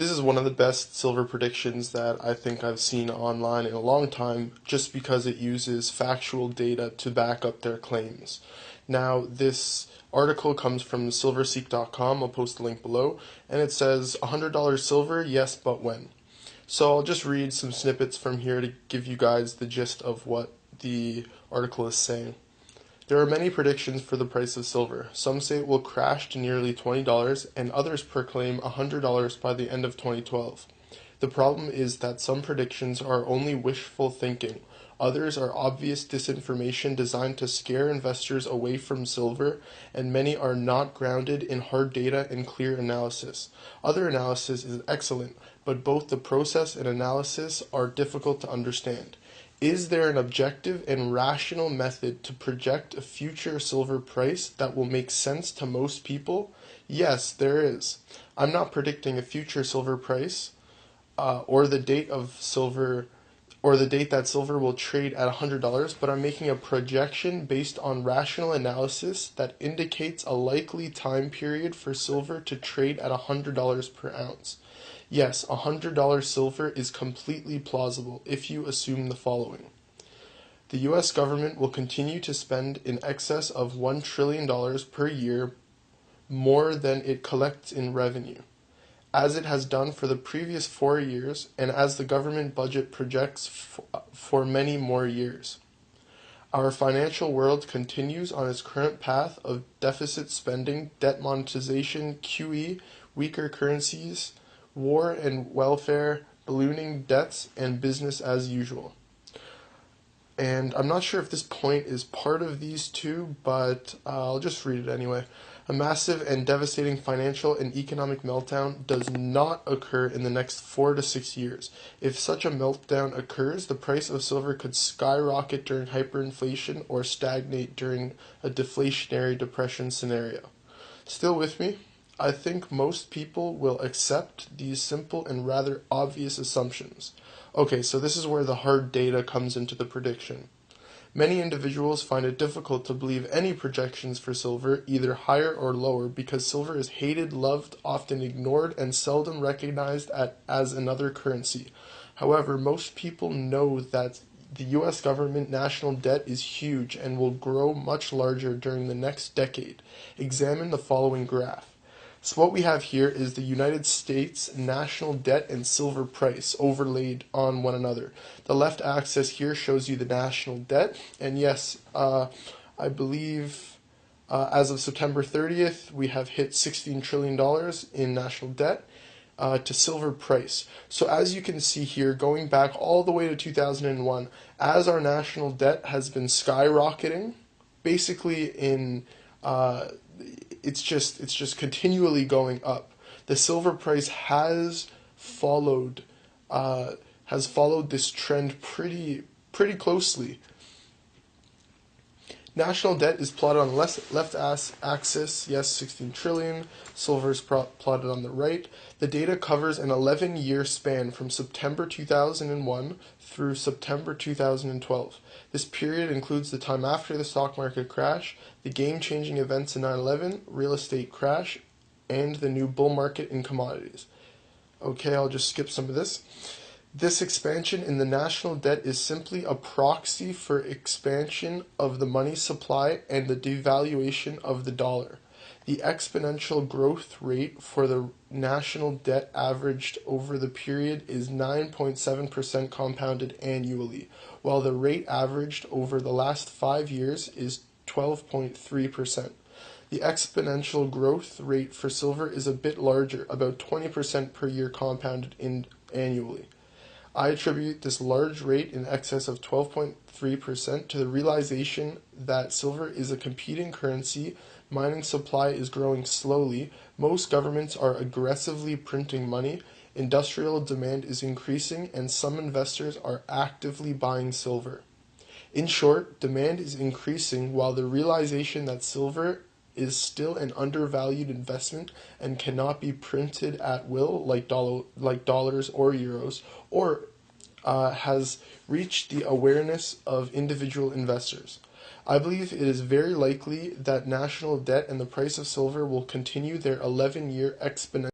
This is one of the best silver predictions that I think I've seen online in a long time, just because it uses factual data to back up their claims. Now, this article comes from silverseek.com. I'll post the link below, and it says $100 silver, yes, but when? So I'll just read some snippets from here to give you guys the gist of what the article is saying. There are many predictions for the price of silver. Some say it will crash to nearly $20, and others proclaim $100 by the end of 2012. The problem is that some predictions are only wishful thinking. Others are obvious disinformation designed to scare investors away from silver, and many are not grounded in hard data and clear analysis. Other analysis is excellent, but both the process and analysis are difficult to understand. Is there an objective and rational method to project a future silver price that will make sense to most people? Yes, there is. I'm not predicting a future silver price or the date of silver or the date that silver will trade at $100, but I'm making a projection based on rational analysis that indicates a likely time period for silver to trade at $100 per ounce. Yes, $100 silver is completely plausible if you assume the following. The U.S. government will continue to spend in excess of $1 trillion per year, more than it collects in revenue, as it has done for the previous 4 years and as the government budget projects for many more years. Our financial world continues on its current path of deficit spending, debt monetization, QE, weaker currencies, war and welfare, ballooning debts, and business as usual. And I'm not sure if this point is part of these two, but I'll just read it anyway. A massive and devastating financial and economic meltdown does not occur in the next 4 to 6 years. If such a meltdown occurs, the price of silver could skyrocket during hyperinflation or stagnate during a deflationary depression scenario. Still with me? I think most people will accept these simple and rather obvious assumptions. Okay, so this is where the hard data comes into the prediction. Many individuals find it difficult to believe any projections for silver, either higher or lower, because silver is hated, loved, often ignored, and seldom recognized as another currency. However, most people know that the U.S. government national debt is huge and will grow much larger during the next decade. Examine the following graph. So what we have here is the United States national debt and silver price overlaid on one another. The left axis here shows you the national debt, and yes, I believe as of September 30th, we have hit $16 trillion in national debt to silver price. So as you can see here, going back all the way to 2001, as our national debt has been skyrocketing, basically in it's just continually going up. The silver price has followed this trend pretty closely. National debt is plotted on the left axis, yes, 16 trillion. Silver is plotted on the right. The data covers an 11-year span from September 2001 through September 2012. This period includes the time after the stock market crash, the game-changing events in 9/11, real estate crash, and the new bull market in commodities. Okay, I'll just skip some of this. This expansion in the national debt is simply a proxy for expansion of the money supply and the devaluation of the dollar. The exponential growth rate for the national debt averaged over the period is 9.7% compounded annually, while the rate averaged over the last 5 years is 12.3%. The exponential growth rate for silver is a bit larger, about 20% per year compounded annually. I attribute this large rate in excess of 12.3% to the realization that silver is a competing currency, mining supply is growing slowly, most governments are aggressively printing money, industrial demand is increasing, and some investors are actively buying silver. In short, demand is increasing while the realization that silver is still an undervalued investment and cannot be printed at will like dollars or euros, or has reached the awareness of individual investors. I believe it is very likely that national debt and the price of silver will continue their 11-year exponential